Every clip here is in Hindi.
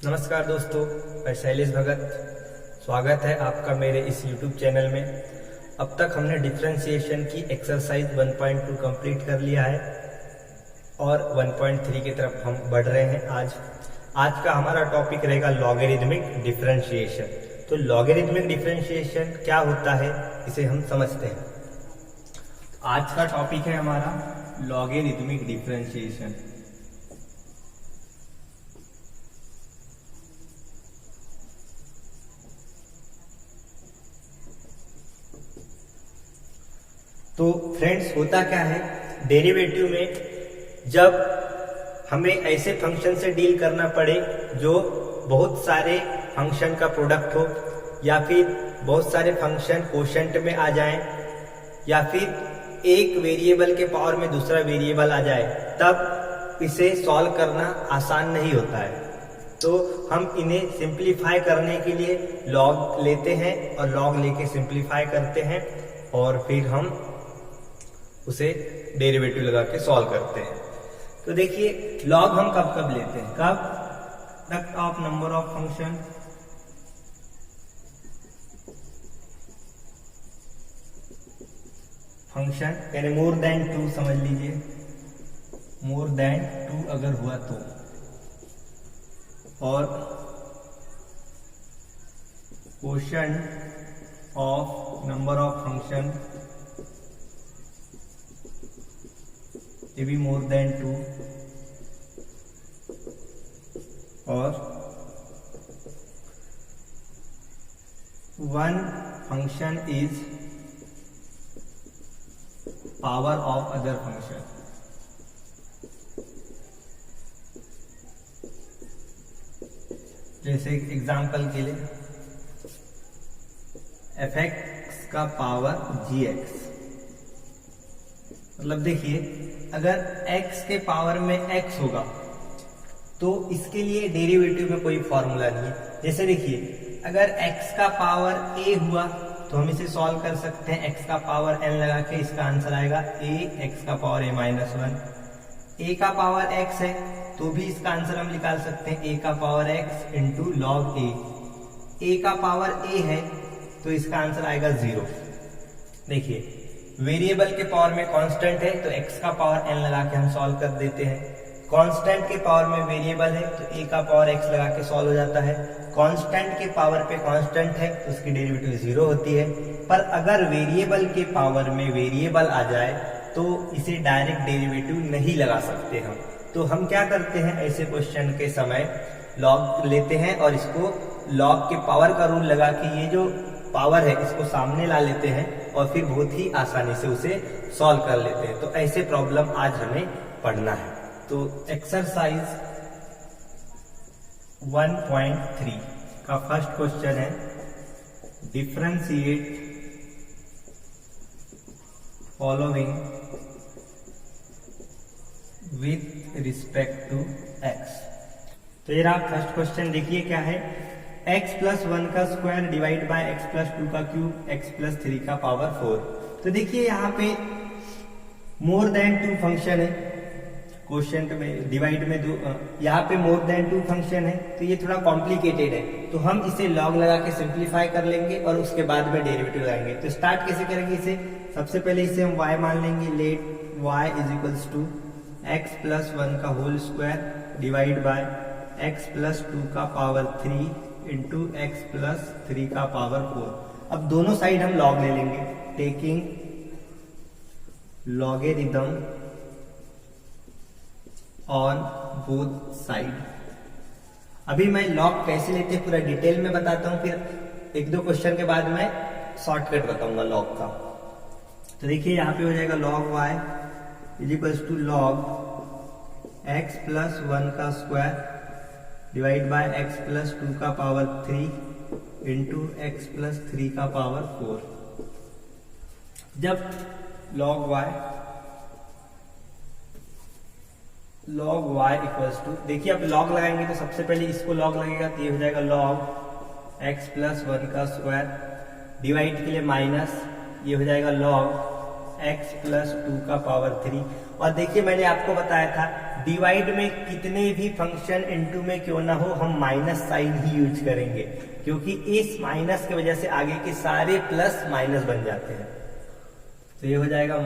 नमस्कार दोस्तों, मैं शैलेश भगत। स्वागत है आपका मेरे इस YouTube चैनल में। अब तक हमने डिफरेंशिएशन की एक्सरसाइज 1.2 कंप्लीट कर लिया है और 1.3 की तरफ हम बढ़ रहे हैं। आज का हमारा टॉपिक रहेगा लॉगरिदमिक डिफरेंशिएशन। तो लॉगरिदमिक डिफरेंशिएशन क्या होता है, इसे हम समझते हैं। आज का टॉपिक है हमारा लॉगरिदमिक डिफरेंशिएशन। तो फ्रेंड्स, होता क्या है डेरिवेटिव में, जब हमें ऐसे फंक्शन से डील करना पड़े जो बहुत सारे फंक्शन का प्रोडक्ट हो, या फिर बहुत सारे फंक्शन कोशेंट में आ जाएं, या फिर एक वेरिएबल के पावर में दूसरा वेरिएबल आ जाए, तब इसे सॉल्व करना आसान नहीं होता है। तो हम इन्हें सिंप्लीफाई करने के लिए लॉग लेते हैं और लॉग लेके सिंप्लीफाई करते हैं और फिर हम उसे डेरिवेटिव लगा के सॉल्व करते हैं। तो देखिए, लॉग हम कब कब लेते हैं, कब product of number of function यानी मोर देन 2, समझ लीजिए मोर देन 2 अगर हुआ तो, और quotient of number of function ये भी मोर देन 2, और one function is power of other function. जैसे एग्जांपल के लिए fx का पावर gx, मतलब देखिए, अगर x के पावर में x होगा तो इसके लिए डेरिवेटिव में कोई फॉर्मूला नहीं है। जैसे देखिए, अगर x का पावर a हुआ तो हम इसे सॉल्व कर सकते हैं x का पावर n लगा के। इसका आंसर आएगा a x का पावर a माइनस 1। a का पावर x है तो भी इसका आंसर हम निकाल सकते हैं a का power x into log a। a का पावर a है तो इसका आंसर आएगा 0। देखिए, वेरिएबल के पावर में कांस्टेंट है तो x का पावर n लगा के हम सॉल्व कर देते हैं। कांस्टेंट के पावर में वेरिएबल है तो a का पावर x लगा के सॉल्व हो जाता है। कांस्टेंट के पावर पे कांस्टेंट है तो उसकी डेरिवेटिव 0 होती है। पर अगर वेरिएबल के पावर में वेरिएबल आ जाए तो इसे डायरेक्ट डेरिवेटिव नहीं लगा सकते हम। तो हम क्या करते हैं, ऐसे क्वेश्चन के समय लॉग लेते हैं और इसको लॉग के पावर का रूल लगा के ये जो पावर है इसको सामने ला लेते हैं और फिर बहुत ही आसानी से उसे सॉल्व कर लेते हैं। तो ऐसे प्रॉब्लम आज हमें पढ़ना है। तो एक्सरसाइज 1.3 का फर्स्ट क्वेश्चन है, differentiate following with respect to x। तो ये रहा फर्स्ट क्वेश्चन। देखिए क्या है, x प्लस 1 का square divide by x plus 2 का क्यूब x प्लस 3 का पावर 4। तो देखिए यहाँ पे मोर देन 2 फंक्शन है, क्वोशंट में डिवाइड में 2, यहाँ पे मोर देन 2 फंक्शन है तो ये थोड़ा कॉम्प्लिकेटेड है। तो हम इसे लॉग लगा के सिंप्लीफाई कर लेंगे और उसके बाद में डेरिवेटिव लगाएंगे। तो स्टार्ट कैसे करेंगे इसे, सबसे पहले इसे हम y मान लेंगे। Let y is equals to x plus 1 का whole square divide by x plus 2 का पावर 3 इंटू x प्लस 3 का पावर 4। अब दोनों साइड हम लॉग ले लेंगे, taking logarithm on both side. अभी मैं लॉग कैसे लेते हैं पूरा डिटेल में बताता हूं, फिर एक दो क्वेश्चन के बाद मैं शॉर्टकट बताऊंगा लॉग का। तो देखिए, यहाँ पे हो जाएगा log y is equals to log x plus 1 का square divide by x plus 2 का पावर 3 इंटू x प्लस 3 का पावर 4। जब log y इक्वल्स टू, देखिए अब लॉग लगाएंगे तो सबसे पहले इसको लॉग लगेगा तो ये हो जाएगा log x प्लस 1 का स्क्वायर डिवाइड के लिए माइनस, ये हो जाएगा log x प्लस 2 का पावर 3। और देखिए मैंने आपको बताया था डिवाइड में कितने भी फंक्शन इनटू में क्यों ना हो, हम माइनस साइन ही यूज करेंगे, क्योंकि इस माइनस की वजह से आगे के सारे प्लस माइनस बन जाते हैं। तो ये हो जाएगा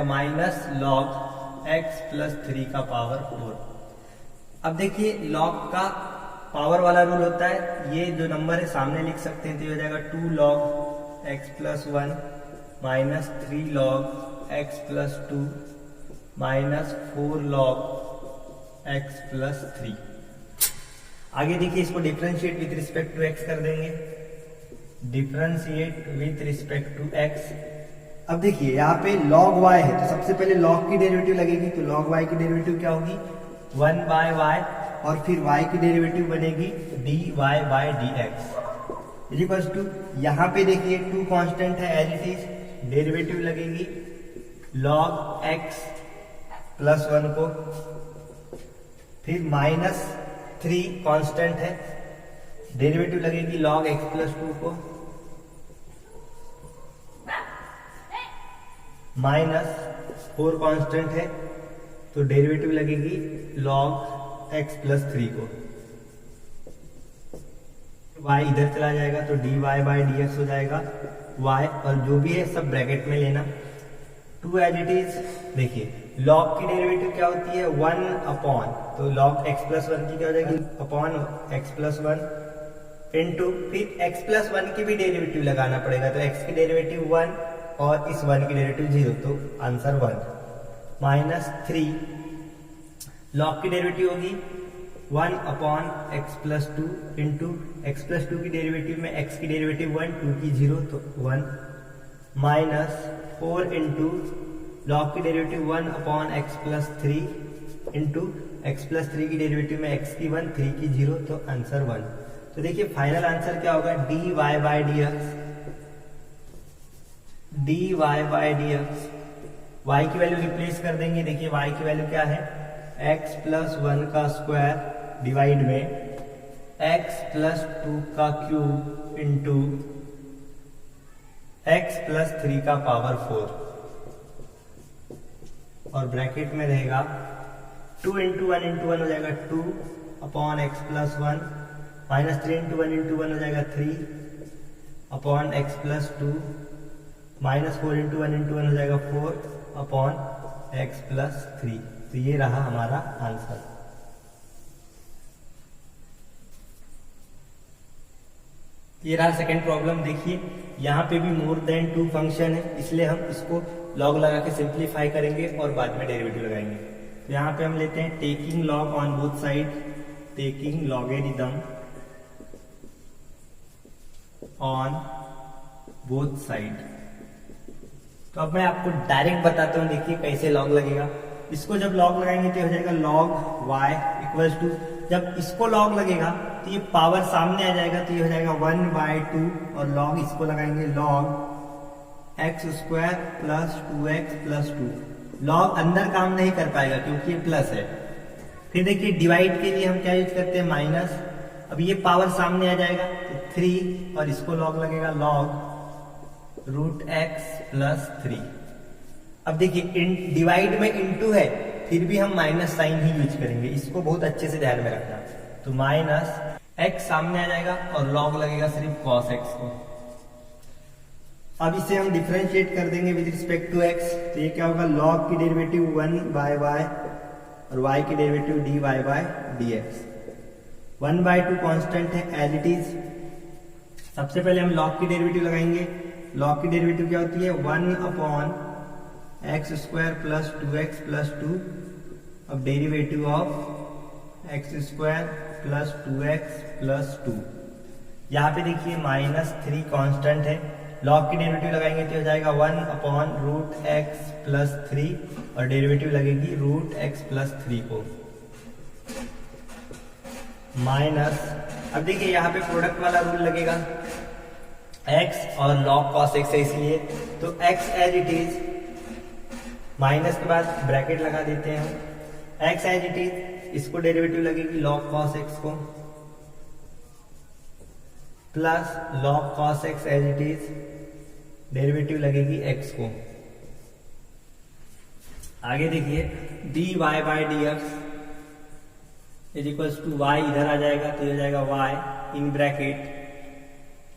माइनस लॉग x प्लस 3 का पावर 4। अब देखिए लॉग का पावर वाला रूल होता है, ये जो नंबर है सामने लिख सकते हैं, तो ये हो जाएगा 2 log x plus 1 minus 3 log x plus 2 minus 4 log x plus 3। आगे देखिए इसको differentiate with respect to x कर देंगे, differentiate with respect to x। अब देखिए यहाँ पे log y है, तो सबसे पहले log की डेरिवेटिव लगेगी, तो log y की डेरिवेटिव क्या होगी 1 बाय y, और फिर y की डेरिवेटिव बनेगी dy by dx is equals to, यहाँ पे देखिए 2 कांस्टेंट है एज इट इज, डेरिवेटिव लगेगी log x प्लस 1 को, फिर माइनस 3 कांस्टेंट है, डेरिवेटिव लगेगी log x प्लस 2 को, माइनस 4 कांस्टेंट है, तो डेरिवेटिव लगेगी log x प्लस 3 को, y इधर चला जाएगा तो dy बाय dx हो जाएगा, y और जो भी है सब ब्रैकेट में लेना, 2 एज इट इज। देखिए log की डेरिवेटिव क्या होती है 1 अपॉन, तो log x प्लस 1 की क्या हो जाएगी अपॉन x प्लस 1 इंटू, फिर x प्लस 1 की भी डेरिवेटिव लगाना पड़ेगा, तो x की डेरिवेटिव 1 और इस 1 की डेरिवेटिव 0, तो आंसर 1 माइनस 3 log की डेरिवेटिव होगी 1 upon x plus 2 into x plus 2 की डेरिवेटिव में x की डेरिवेटिव 1 2 की 0, तो 1 माइनस 4 इंटू log की derivative 1 upon x plus 3 into x plus 3 की डेरिवेटिव में x की 1 3 की 0, तो आंसर 1। तो देखिए फाइनल आंसर क्या होगा dy by dx, dy by dx, y की वैल्यू रिप्लेस कर देंगे। देखिए y की वैल्यू क्या है x प्लस 1 का स्क्वायर डिवाइड में x प्लस 2 का क्यूब इंटू x प्लस 3 का पावर 4, और ब्रैकेट में रहेगा 2 इंटू 1 इंटू 1 हो जाएगा 2 upon x plus 1, minus 3 into 1 into 1 हो जाएगा 3 upon x plus 2, minus 4 into 1 into 1 हो जाएगा 4 अपॉन x प्लस 3। तो ये रहा हमारा आंसर। ये रहा सेकंड प्रॉब्लम। देखिए यहाँ पे भी मोर देन 2 फंक्शन है, इसलिए हम इसको लॉग लगा के सिंप्लीफाई करेंगे और बाद में डेरिवेटिव लगाएंगे। तो यहाँ पे हम लेते हैं taking log on both side, taking logarithm on both side. तो अब मैं आपको डायरेक्ट बताता हूँ, देखिए कैसे लॉग लगेगा। इसको जब लॉग लगाएंगे तो हो जाएगा log y इक्वल्स टू, जब इसको लॉग लगेगा तो ये पावर सामने आ जाएगा, तो ये हो जाएगा 1 बाय 2, और लॉग इसको लगाएंगे log x square plus 2x plus 2। Log अंदर काम नहीं कर पाएगा क्योंकि ये प्लस है। फिर देखिए डिवाइड के लिए हम क्या यूज करते हैं माइनस, अब ये पावर सामने आ जाएगा तो 3, और इसको लॉग लगेगा log रूट x प्लस 3। अब देखिए डिवाइड में इनटू है, फिर भी हम माइनस साइन ही यूज करेंगे, इसको बहुत अच्छे से ध्यान में रखना। तो माइनस x सामने आ जाएगा और लॉग लगेगा सिर्फ cos x को। अब इसे हम डिफरेंशिएट कर देंगे विद रिस्पेक्ट टू x, तो ये क्या होगा log की डेरिवेटिव 1 बाय y और y की derivative dy by dx। 1 by 2 constant है एज इट इज। सबसे पहले हम log की डेरिवेटिव लगाएंगे। log की डेरिवेटिव क्या होती है 1 upon x square plus 2x plus 2। अब derivative of x square plus 2x plus 2। यहाँ पे देखिए माइनस 3 कांस्टेंट है, log की डेरिवेटिव लगाएंगे तो हो जाएगा 1 अपॉन रूट x प्लस 3, और डेरिवेटिव लगेगी रूट x प्लस 3 को माइनस। अब देखिए यहाँ पे प्रोडक्ट वाला रूल लगेगा, x और log cos x है इसलिए, तो x as it is, minus के बाद ब्रैकेट लगा देते हैं हम, x एज इट इज, इसको डेरिवेटिव लगेगी log cos x को plus log cos x as it is, derivative लगेगी x को। आगे देखिए dy by d x is equals to y, इधर आ जाएगा तो ये हो जाएगा y इन ब्रैकेट,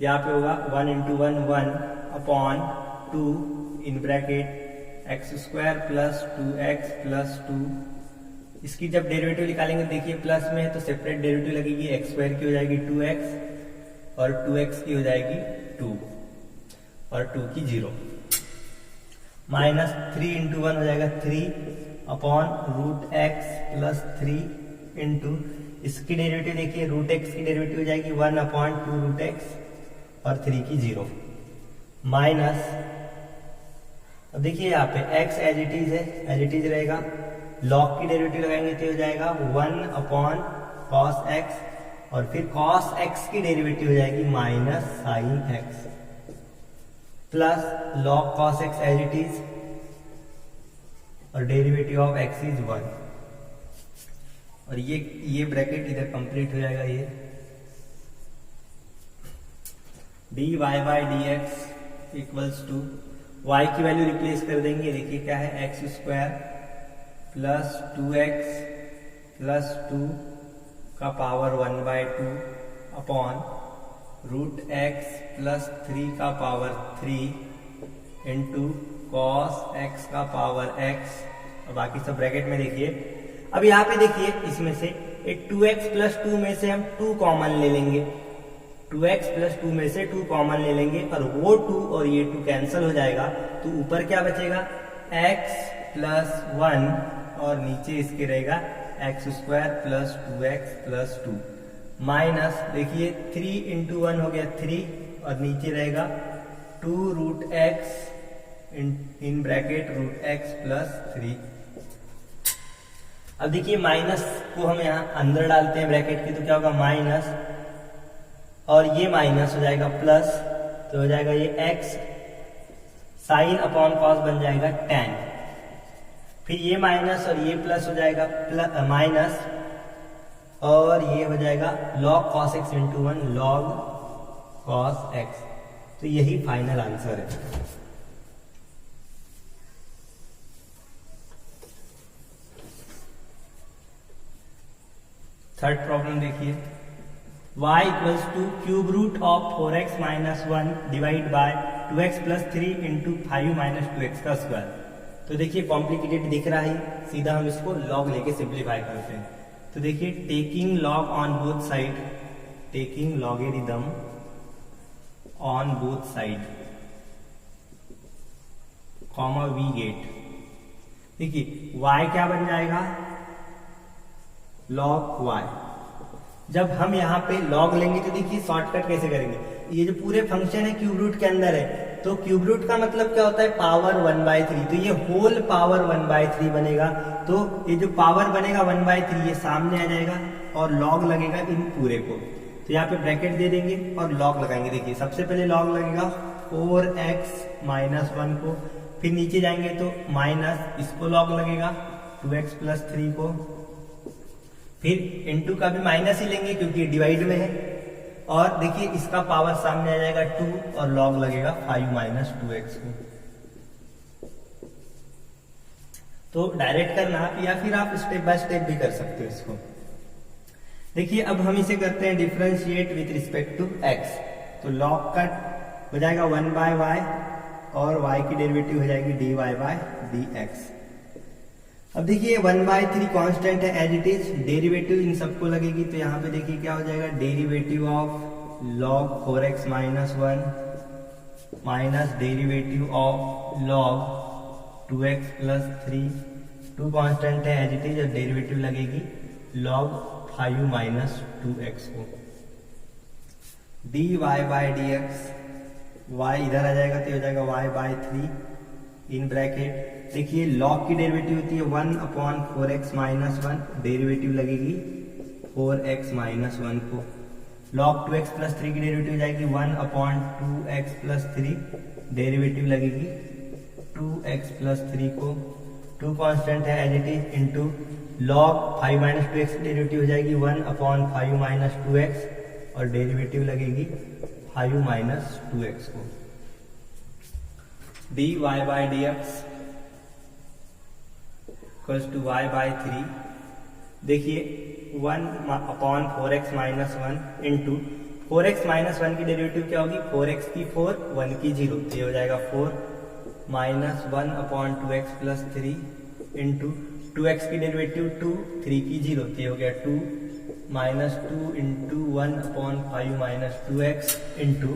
यहाँ पे होगा 1 into 1 1 upon 2 in bracket x square plus 2x plus 2। इसकी जब डेरिवेटिव निकालेंगे देखिए प्लस में है तो सेपरेट डेरिवेटिव लगेगी, एक्स स्क्वायर की हो जाएगी 2x और 2x की हो जाएगी 2 और 2 की 0, माइनस 3 इंटू 1 हो जाएगा 3 upon root x plus 3 into इसकी डेरिवेटिव देखिए रूट एक्स की डेरिवेटिव हो जाएगी 1 अपॉन 2 रूट एक्स और 3 की 0, माइनस अब देखिए यहाँ पे x एज इट इज है, एज इट इज रहेगा, लॉग की डेरिवेटिव लगाएंगे तो हो जाएगा 1 अपॉन कॉस x और फिर कॉस x की डेरिवेटिव हो जाएगी minus sine x plus log cos x as it is और डेरिवेटिव ऑफ x इज 1 और ये ब्रैकेट इधर कंप्लीट हो जाएगा। ये dy by d x equals to y की वैल्यू रिप्लेस कर देंगे, देखिए क्या है x square plus 2x plus 2 का power 1 by 2 upon root x plus 3 का पावर 3 इंटू कॉस एक्स का पावर x और बाकी सब ब्रैकेट में देखिए। अब यहाँ पे देखिए इसमें से एक 2x प्लस 2 में से हम 2 कॉमन ले लेंगे, 2x प्लस 2 में से 2 कॉमन ले लेंगे और वो 2 और ये 2 कैंसिल हो जाएगा तो ऊपर क्या बचेगा x प्लस 1 और नीचे इसके रहेगा x square plus 2x plus 2 minus देखिए 3 इंटू 1 हो गया 3 और नीचे रहेगा 2 root x in bracket root x plus 3। अब देखिए माइनस को हम यहाँ अंदर डालते हैं ब्रैकेट के तो क्या होगा माइनस और ये माइनस हो जाएगा प्लस तो हो जाएगा ये x साइन अपॉन कॉस बन जाएगा tan, फिर ये माइनस और ये प्लस हो जाएगा प्लस माइनस और ये हो जाएगा log cos x into 1 log cos x। तो यही फाइनल आंसर है। थर्ड प्रॉब्लम देखिए y equals to cube root of 4x minus 1 divide by 2x plus 3 into 5 minus 2x का स्क्वायर। तो देखिए कॉम्प्लिकेटेड दिख रहा है, सीधा हम इसको लॉग लेके सिंप्लीफाई करते हैं। तो देखिए taking log on both side, taking logarithm on both side comma we get, देखिए y क्या बन जाएगा लॉग y। जब हम यहाँ पे लॉग लेंगे तो देखिए शॉर्टकट कैसे करेंगे, ये जो पूरे फंक्शन है क्यूब रूट के अंदर है तो क्यूब रूट का मतलब क्या होता है पावर 1/3, तो ये होल पावर 1/3 बनेगा। तो ये जो पावर बनेगा 1/3 ये सामने आ जाएगा और लॉग लगेगा इन पूरे को, तो यहाँ पे ब्रैकेट दे देंगे और लॉग लगाएंगे। देखिए सबसे पहले लॉग लगेगा 4x माइनस 1 को, फिर नीचे जाएंगे तो माइनस इसको लॉग लगेगा 2x प्लस 3 को, फिर इनटू का भी माइनस ही लेंगे क्योंकि डिवाइड में है और देखिए इसका पावर सामने आ जाएगा 2 और लॉग लगेगा 5 माइनस 2x को। तो डायरेक्ट करना या फिर आप स्टेप बाय स्टेप भी कर सकते हो इसको। देखिए अब हम इसे करते हैं differentiate with respect to x, तो लॉग का हो जाएगा 1/y और y की डेरिवेटिव हो जाएगी dy बाय dx। अब देखिए 1/3 कांस्टेंट है एज इट इज, डेरिवेटिव इन सबको लगेगी तो यहाँ पे देखिए क्या हो जाएगा derivative of log 4x minus 1 minus derivative of log 2x plus 3, 2 constant है एज इट इज और डेरिवेटिव लगेगी log 5 माइनस 2x को। dy बाय dx, y इधर आ जाएगा तो हो जाएगा y/3 इन ब्रैकेट, देखिए log की डेरिवेटिव होती है 1 अपॉन 4x माइनस 1, डेरिवेटिव लगेगी 4x माइनस 1 को, log 2x प्लस 3 की डेरिवेटिव जाएगी 1 अपॉन 2x प्लस 3, डेरिवेटिव लगेगी 2x प्लस 3 को, 2 कांस्टेंट है as it is into log 5 minus 2x की डेरिवेटिव हो जाएगी 1 अपॉन 5 माइनस 2x और डेरिवेटिव लगेगी 5 माइनस 2x को। dy by dx equals to y by 3। देखिए 1/4x minus 1 into 4x minus 1 की डेरिवेटिव क्या होगी, 4x की 4, 1 की 0, तो ये हो जाएगा 4 minus 1/2x plus 3 into 2x की डेरिवेटिव 2, 3 की 0, तो ये हो गया 2 minus 2 into 1/5 minus 2x into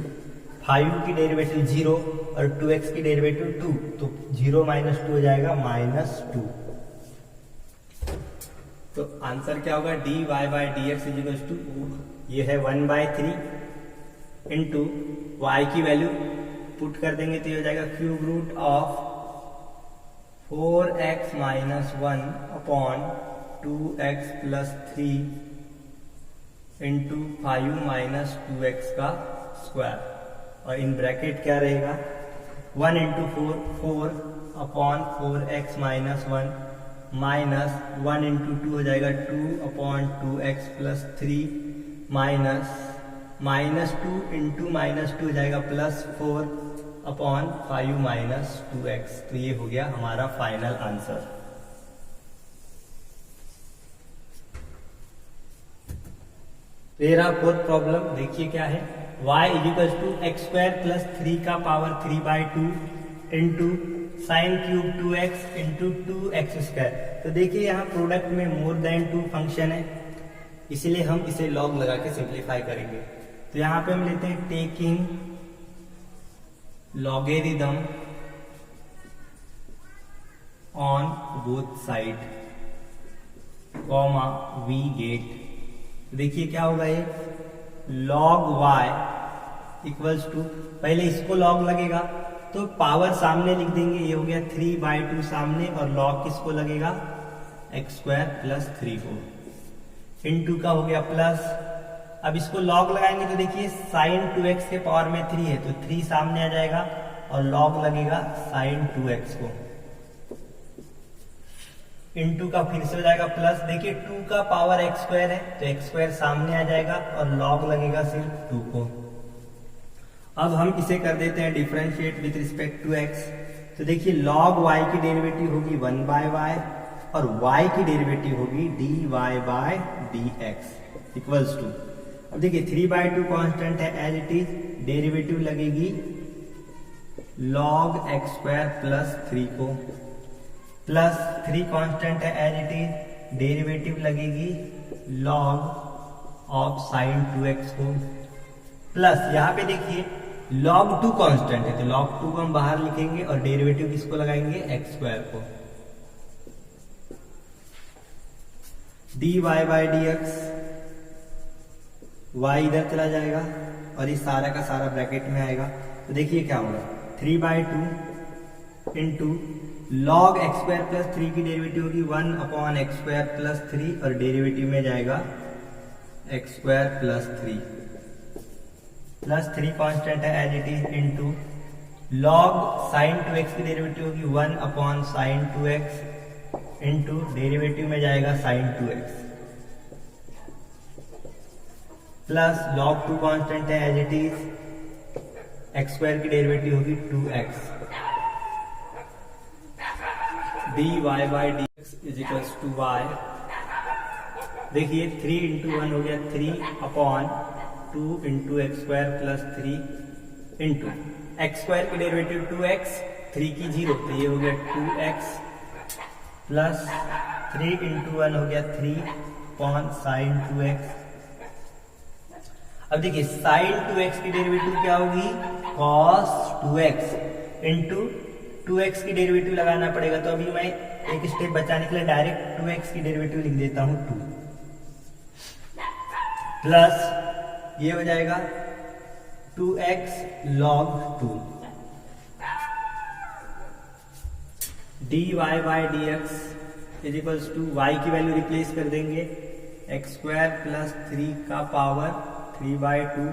5 की डेरिवेटिव 0 और 2x की डेरिवेटिव 2, तो 0 माइनस 2 हो जाएगा -2। तो आंसर क्या होगा, dy by d x is equal to, ये है 1/3 इंटू y की वैल्यू पुट कर देंगे तो ये हो जाएगा cube root of 4x minus 1 upon 2x plus 3 into 5 minus 2x का स्क्वायर, और इन ब्रैकेट क्या रहेगा 1 into 4 upon 4x minus 1 minus 1 into 2 हो जाएगा 2 upon 2x plus 3 minus 2 into minus 2 हो जाएगा प्लस 4 अपॉन 5 माइनस 2x। तो ये हो गया हमारा फाइनल आंसर। तेरा फोर्थ प्रॉब्लम देखिए क्या है, y is equal to x square plus 3 का power 3/2 into sine cube 2x into 2x square. तो देखिए यहाँ प्रोडक्ट में मोर देन 2 फंक्शन है, इसलिए हम इसे लॉग लगा के सिंप्लीफाई करेंगे। तो यहाँ पे हम लेते हैं taking logarithm on both side comma we get. देखिए क्या होगा, ये log y इक्वल्स टू, पहले इसको लॉग लगेगा तो पावर सामने लिख देंगे, ये हो गया 3/2 सामने, और लॉग किसको लगेगा एक्स स्क्वायर प्लस 3 को, इंटू का हो गया प्लस। अब इसको लॉग लगाएंगे तो देखिए साइन 2x के पावर में 3 है तो 3 सामने आ जाएगा और लॉग लगेगा साइन 2x को, इंटू का फिर से हो जाएगा प्लस। देखिए 2 का पावर एक्स स्क्वायर है तो एक्स स्क्वायर सामने आ जाएगा और लॉग लगेगा सिर्फ 2 को। अब हम इसे कर देते हैं differentiate with respect to x। तो देखिए log y की डेरिवेटिव होगी 1/y और y की डेरिवेटिव होगी dy by dx equals to, अब देखिए 3/2 कांस्टेंट है एज इट इज, डेरिवेटिव लगेगी log x स्क्वायर प्लस 3 को, प्लस 3 कांस्टेंट है एज इट इज, डेरिवेटिव लगेगी log ऑफ साइन 2x को, प्लस यहाँ पे देखिए log 2 कांस्टेंट है तो log 2 को हम बाहर लिखेंगे और डेरिवेटिव किसको लगाएंगे एक्स स्क्वायर को, dy बाई dx, y इधर चला जाएगा और ये सारा का सारा ब्रैकेट में आएगा। तो देखिए क्या होगा 3/2 into log x square plus 3 की डेरिवेटिव होगी 1 अपॉन एक्स स्क्वायर प्लस 3 और डेरिवेटिव में जाएगा x square plus 3, plus 3 constant है as it is, into log sine 2x की डेरिवेटिव होगी 1 upon sine 2x into derivative में जाएगा sine 2x, plus log 2 constant है as it is, x square की डेरिवेटिव होगी 2x, dy by dx is equals to y। देखिए 3 इंटू 1 हो गया 3 upon 2 into x square plus 3 into x square की डेरिवेटिव 2x, 3 की 0 तो ये हो गया 2x प्लस 3 इंटू 1 हो गया 3 अपॉन साइन 2x। अब देखिए साइन 2x की डेरिवेटिव क्या होगी cos 2x इंटू 2x की डेरिवेटिव लगाना पड़ेगा। तो अभी मैं एक स्टेप बचाने के लिए डायरेक्ट 2x की डेरिवेटिव लिख देता हूं 2, प्लस ये हो जाएगा 2x log 2, dy by dx is equals to y की वैल्यू रिप्लेस कर देंगे एक्स स्क्वायर प्लस 3 का power 3/2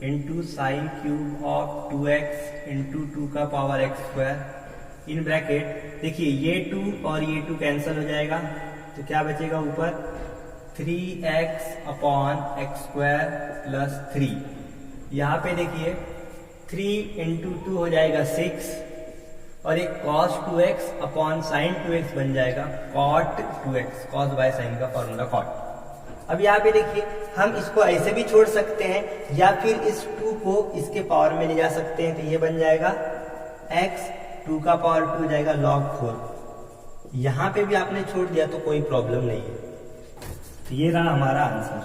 into sine cube of 2x into 2 का power x square in bracket. देखिए ये 2 और ये 2 कैंसिल हो जाएगा तो क्या बचेगा ऊपर 3x upon x square plus 3। यहाँ पे देखिए 3 इंटू 2 हो जाएगा 6 और एक cos 2x upon sin 2x बन जाएगा cot 2x, cos by sin का फॉर्मूला cot। अब यहाँ पे देखिए हम इसको ऐसे भी छोड़ सकते हैं या फिर इस 2 को इसके पावर में ले जा सकते हैं, तो ये बन जाएगा x 2 का पावर 2 हो जाएगा log 4। यहाँ पे भी आपने छोड़ दिया तो कोई प्रॉब्लम नहीं है। तो ये रहा हमारा आंसर।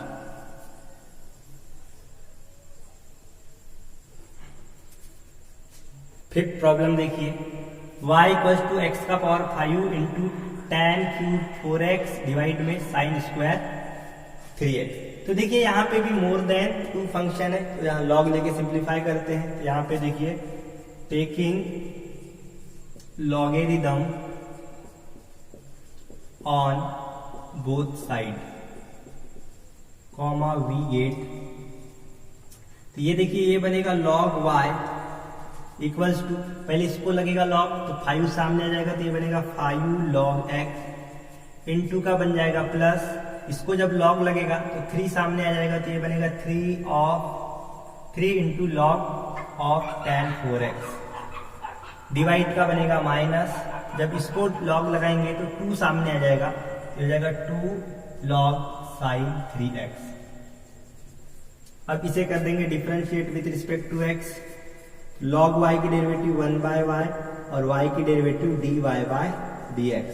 फिफ्थ प्रॉब्लम देखिए, y इक्वल्स टू एक्स का power 5 into tan cube 4x divide में साइन स्क्वायर 3x। तो देखिए यहाँ पे भी मोर देन 2 फंक्शन है, तो यहाँ log लेके सिंप्लीफाई करते हैं। तो यहाँ पे देखिए taking logarithm on both side comma V8। तो ये देखिए ये बनेगा log y इक्वल्स टू, पहले इसको लगेगा log, तो 5 सामने आ जाएगा, तो ये बनेगा 5 log x इंटू का बन जाएगा प्लस, इसको जब log लगेगा तो 3 सामने आ जाएगा, तो ये बनेगा 3 into log of tan 4x divide का बनेगा माइनस, जब इसको log लगाएंगे तो 2 सामने आ जाएगा, तो हो जाएगा 2 log sin 3x। अब इसे कर देंगे differentiate with respect to x, log y की डेरिवेटिव 1 बाय y और y की derivative dy by dx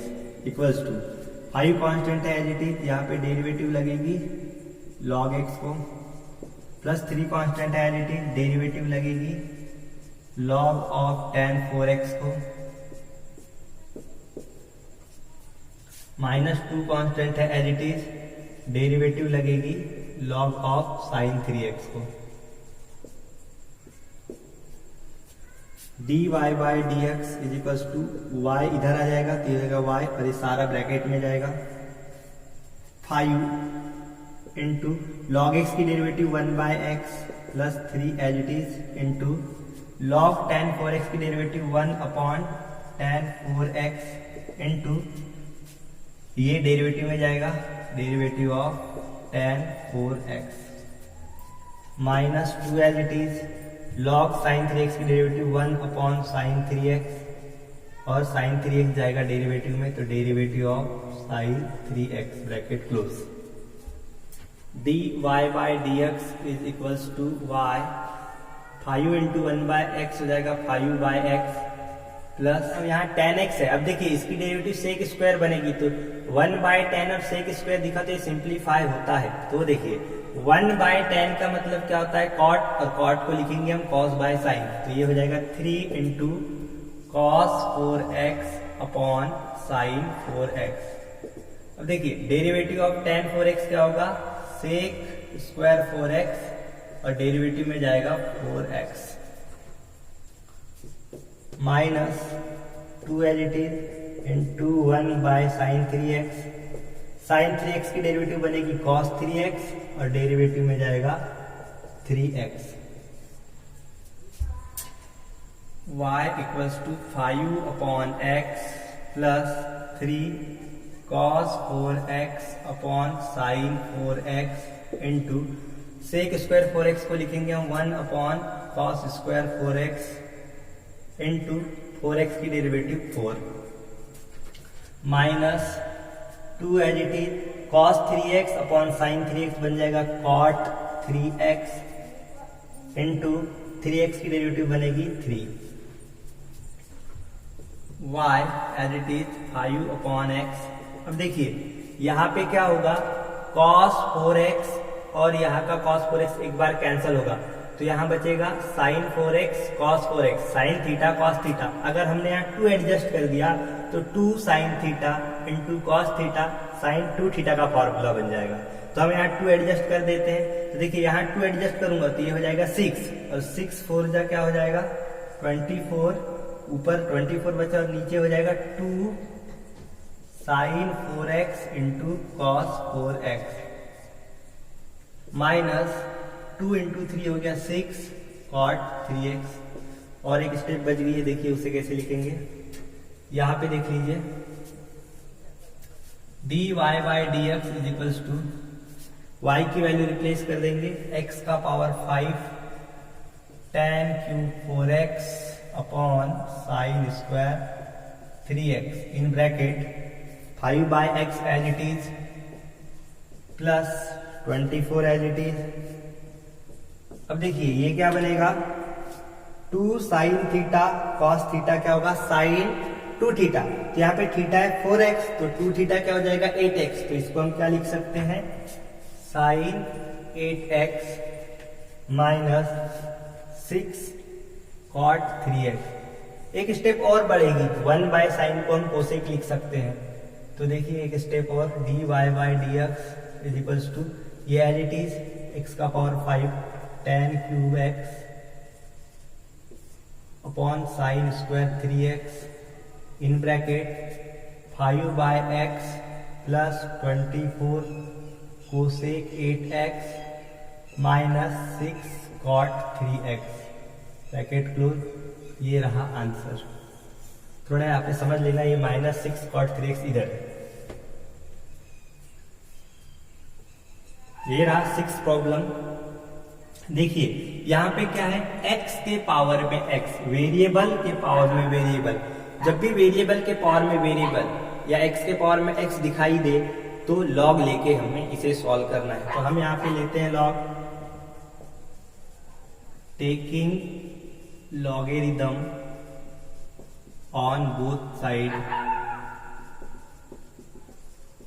equals to 5 constant है एज इट इज, यहाँ पे डेरिवेटिव लगेगी log x को, प्लस 3 कांस्टेंट है एज इट इज, डेरिवेटिव लगेगी log ऑफ tan 4x को, माइनस 2 कांस्टेंट है एज इट इज, डेरिवेटिव लगेगी log ऑफ sin 3x को, dy by dx is equals to y इधर आ जाएगा, तो ये होगा y और ये सारा ब्रैकेट में जाएगा 5 इंटू लॉग एक्स की derivative 1 by x plus 3 as it is into log tan 4x की derivative 1 upon tan 4x into ये डेरिवेटिव में जाएगा derivative of tan 4x minus 2 as it is log sin 3x की डेरिवेटिव 1 अपॉन sin 3x और sin 3x जाएगा डेरिवेटिव में, तो derivative of sin 3x bracket close, dy by dx is equals to y 5 into 1 by x हो जाएगा 5 बाय एक्स प्लस, अब यहाँ tan x है। अब देखिए इसकी डेरिवेटिव सेक स्क्वायर बनेगी, तो 1 बाय tan और सेक स्क्वायर दिखा तो ये सिंप्लीफाई होता है। तो देखिए 1 बाय tan का मतलब क्या होता है cot, और cot को लिखेंगे हम cos बाय sin, तो ये हो जाएगा 3 into cos 4x upon sin 4x। अब देखिए डेरिवेटिव ऑफ tan 4x क्या होगा, सेक स्क्वायर 4x और डेरिवेटिव में जाएगा 4x minus 2 as it is into 1 by sine 3x, sine 3x की डेरिवेटिव बनेगी cos 3x और डेरिवेटिव में जाएगा 3x, y equals to 5 upon x plus 3 cos 4x upon sine 4x into sec square 4x को लिखेंगे हम 1 upon cos square 4x into 4x की derivative 4 minus 2 as it is cos 3x upon sine 3x बन जाएगा cot 3x इंटू 3x की डेरिवेटिव बनेगी 3, y as it is 5 upon x। अब देखिए यहाँ पे क्या होगा cos 4x और यहाँ का cos 4x एक बार कैंसिल होगा, तो यहाँ बचेगा sin 4x cos 4x sin theta cos theta. अगर हमने यहाँ 2 एडजस्ट कर दिया तो 2 sin theta into cos theta sin 2 theta का फॉर्मूला बन जाएगा। तो हम यहाँ 2 एडजस्ट कर देते हैं, तो देखिए यहाँ 2 एडजस्ट करूंगा तो ये हो जाएगा 6 और 6 4 जा क्या हो जाएगा 24, ऊपर 24 बचा और नीचे हो जाएगा 2 sin 4x into cos 4x minus 2 into 3 हो गया 6 cot 3x, और एक स्टेप बच गई है, देखिए उसे कैसे लिखेंगे, यहाँ पे देख लीजिए dy by dx is equals to y की वैल्यू रिप्लेस कर देंगे x का power 5 tan cube 4x upon sine square 3x in bracket 5/x as it is plus 24 as it is. अब देखिए ये क्या बनेगा, 2 साइन थीटा कॉस थीटा क्या होगा, साइन 2 थीटा। तो यहाँ पे थीटा है 4x, तो 2 थीटा क्या हो जाएगा 8x। तो इसको हम क्या लिख सकते हैं, sign 8x minus 6 cot 3x। एक स्टेप और बढ़ेगी, 1/साइन को हम कोसेक लिख सकते हैं। तो देखिए एक स्टेप और, dy/dx इज इक्वल्स टू ये एज इट इज x का power 5 tan cube x upon sine square 3x in bracket 5/x plus 24 cosec 8x minus 6 cot 3x bracket close. ये रहा आंसर। थोड़ा यहाँ पे समझ लेना, ये माइनस 6 कॉट 3x इधर है। ये रहा 6 प्रॉब्लम। देखिए यहाँ पे क्या है, x के पावर में x, वेरिएबल के पावर में वेरिएबल। जब भी वेरिएबल के पावर में वेरिएबल या x के पावर में x दिखाई दे तो लॉग लेके हमें इसे सॉल्व करना है। तो हम यहाँ पे लेते हैं log, taking logarithm on both side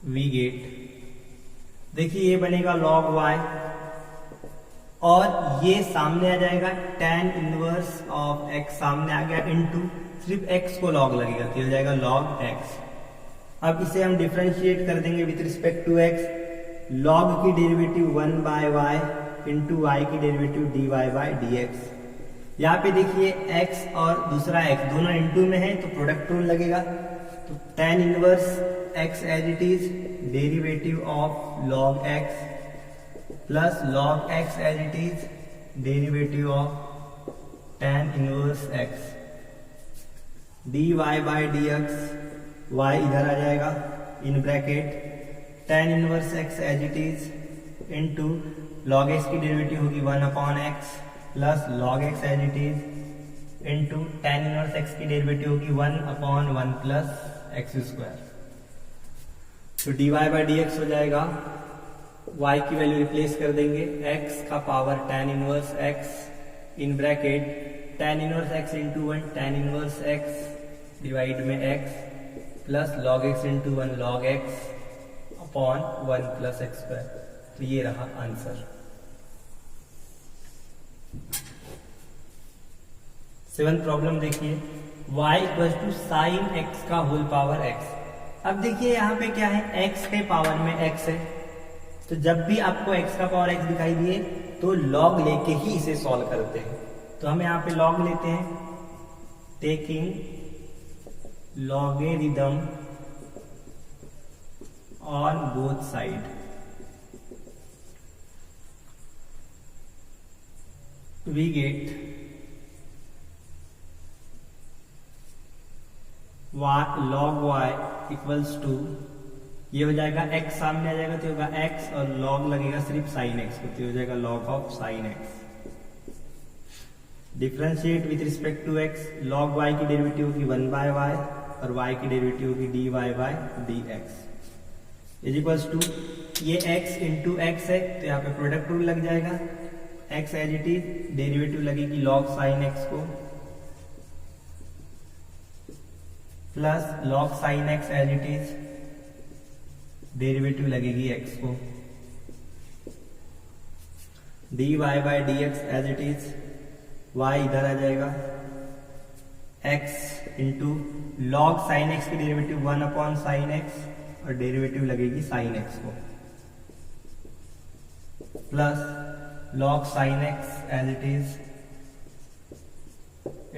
we get. देखिए ये बनेगा log y और ये सामने आ जाएगा tan इनवर्स ऑफ x, सामने आ गया इनटू सिर्फ x को log लगेगा तो ये हो जाएगा log x। अब इसे हम डिफरेंशिएट कर देंगे with respect to x, log की डेरिवेटिव 1/y इंटू y की डेरिवेटिव dy/dx। यहाँ पे देखिए x और दूसरा x दोनों इनटू में है तो प्रोडक्ट रूल लगेगा। तो tan inverse x as it is derivative of log x plus log x as it is derivative of tan inverse x dy/dx, y इधर आ जाएगा in bracket tan inverse x as it is into log x की डेरिवेटिव होगी 1/x plus log x as it is into tan inverse x की डेरिवेटिव होगी 1/1 प्लस x स्क्वायर। तो dy/dx हो जाएगा, y की वैल्यू रिप्लेस कर देंगे, x का power tan inverse x in bracket tan inverse x into 1 tan inverse x divide में x plus log x into 1 log x upon 1 plus x square. तो ये रहा आंसर। 7th प्रॉब्लम देखिए, y equal to sine x का होल पावर x। अब देखिए यहाँ पे क्या है, x के पावर में x है, तो जब भी आपको x का पावर x दिखाई दिए तो log लेके ही इसे सॉल्व करते हैं। तो हम यहाँ पे log लेते हैं, taking logarithm on both side we get log y equals to, ये हो जाएगा x सामने आ जाएगा तो होगा x और log लगेगा सिर्फ sin x को तो हो जाएगा log of sin x। Differentiate with respect to x, log y की डेरिवेटिव होगी 1/y और y की डेरिवेटिव होगी dy/dx इज इक्वल्स टू, ये x इंटू x है तो यहाँ पे प्रोडक्ट रूल लग जाएगा, x as it is derivative लगेगी log sin x को plus log sin x as it is derivative लगेगी x को dy/dx as it is, y इधर आ जाएगा x into log sin x की डेरिवेटिव 1/sin x और डेरिवेटिव लगेगी sin x को plus log sin x as it is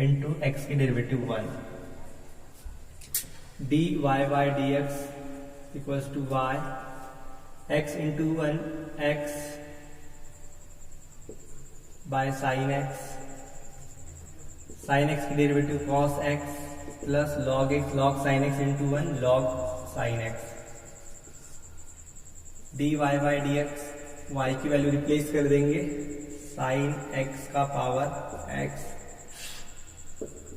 into x की derivative 1 dy/dx equals to y x into 1 x by sin x, sin x की derivative cos x plus log x log sin x into 1 log sin x dy/dx, y की वैल्यू रिप्लेस कर देंगे sin x का power x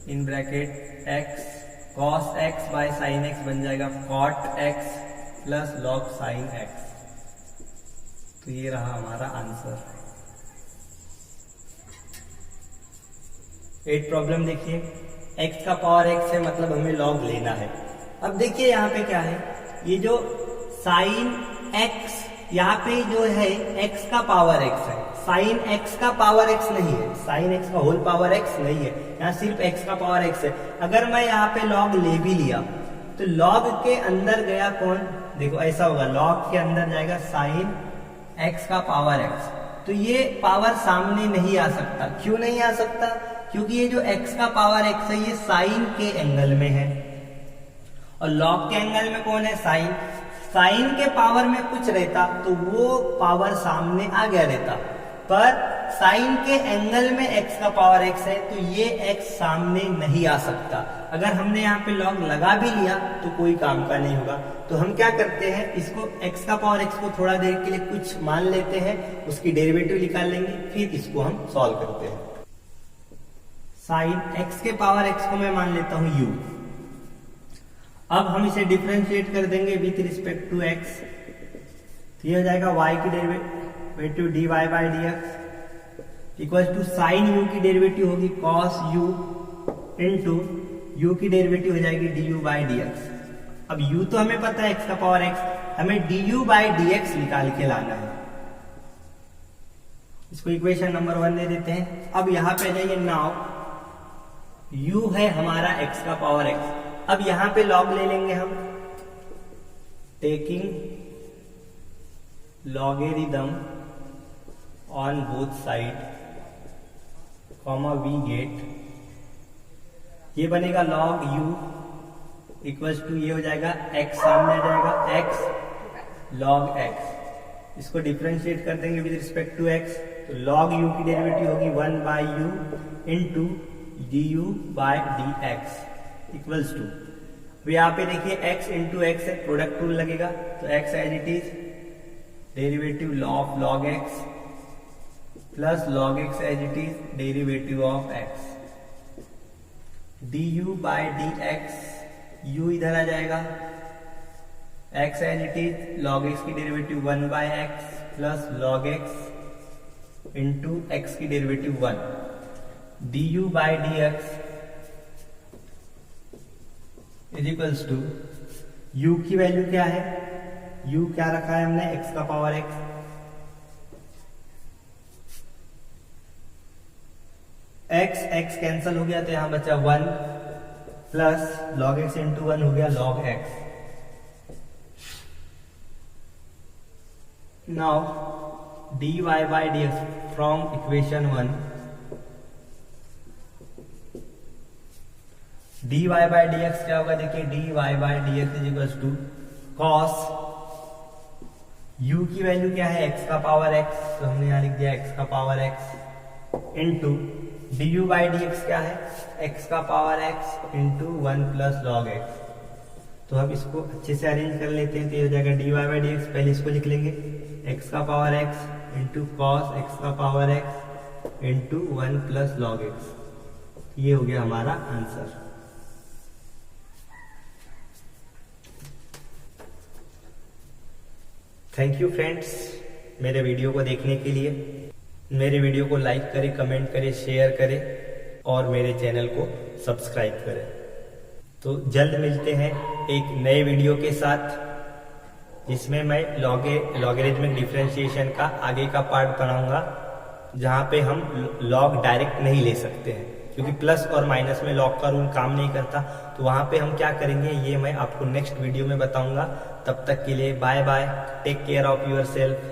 in bracket x cos x by sine x बन जाएगा cot x plus log sine x। तो ये रहा हमारा आंसर। 8 प्रॉब्लम देखिए, x का पावर x है मतलब हमें log लेना है। अब देखिए यहाँ पे क्या है, ये जो साइन x यहाँ पे जो है x का पावर x है, साइन x का पावर x नहीं है, साइन x का होल पावर x नहीं है, यहाँ सिर्फ x का पावर x है। अगर मैं यहाँ पे log ले भी लिया तो log के अंदर गया कौन, देखो ऐसा होगा, log के अंदर जाएगा साइन x का पावर x, तो ये पावर सामने नहीं आ सकता। क्यों नहीं आ सकता, क्योंकि ये जो x का पावर x है ये साइन के एंगल में है और log के एंगल में कौन है, साइन। साइन के पावर में कुछ रहता तो वो पावर सामने आ गया रहता, पर साइन के एंगल में x का पावर x है तो ये x सामने नहीं आ सकता। अगर हमने यहाँ पे log लगा भी लिया तो कोई काम का नहीं होगा। तो हम क्या करते हैं, इसको x का पावर x को थोड़ा देर के लिए कुछ मान लेते हैं, उसकी डेरिवेटिव निकाल लेंगे, फिर इसको हम सॉल्व करते हैं। साइन x के पावर x को मैं मान लेता हूं u। अब हम इसे डिफरेंशिएट कर देंगे विथ रिस्पेक्ट टू x, तो ये हो जाएगा y की derivative dy by dx equal to sine u की डेरिवेटिव होगी cos u इंटू u की डेरिवेटिव हो जाएगी du बाई dx। अब u तो हमें पता है x का पावर x, हमें du बाई dx निकाल के लाना है। इसको इक्वेशन नंबर 1 दे देते हैं। अब यहां पे जाइए, नाउ u है हमारा x का पावर x। अब यहां पे log ले लेंगे हम, taking logarithm on both side comma we get, ये बनेगा log u इक्वल्स टू, ये हो जाएगा x सामने आ जाएगा x log x। इसको डिफरेंशिएट कर देंगे विद रिस्पेक्ट टू x, तो log u की डेरिवेटिव होगी 1 by u into du by dx equals to, यहाँ पे देखिए x इंटू एक्स है, प्रोडक्ट रूल लगेगा, तो x as it is derivative of log x plus log x as it is derivative of x, du by dx, u इधर आ जाएगा, x as it is log x की derivative 1 by x plus log x into x की derivative 1, du by dx is equals to, u की वैल्यू क्या है, u क्या रखा है हमने, x का पावर x, x कैंसिल हो गया तो यहां बचा 1 प्लस log x इंटू 1 हो गया log x। Now dy by dx from equation 1, dy by dx क्या होगा, देखिए dy by dx is equal to cos u की वैल्यू क्या है, x का पावर x, तो हमने यहां लिख दिया x का power x into du by dx क्या है, x का power x into 1 plus log x। तो अब इसको अच्छे से अरेंज कर लेते हैं, तो ये हो जाएगा dy बाई dx, पहले इसको लिख लेंगे x का power x into cos x का power x into 1 plus log x। ये हो गया हमारा आंसर। थैंक यू फ्रेंड्स मेरे वीडियो को देखने के लिए। मेरे वीडियो को लाइक करें, कमेंट करें, शेयर करें और मेरे चैनल को सब्सक्राइब करें। तो जल्द मिलते हैं एक नए वीडियो के साथ, जिसमें मैं लॉगरिथमिक डिफरेंशिएशन का आगे का पार्ट बनाऊंगा, जहां पे हम लॉग डायरेक्ट नहीं ले सकते हैं, क्योंकि प्लस और माइनस में लॉग का रूल काम नहीं करता। तो वहां पे हम क्या करेंगे ये मैं आपको नेक्स्ट वीडियो में बताऊंगा। तब तक के लिए bye bye, take care of your self.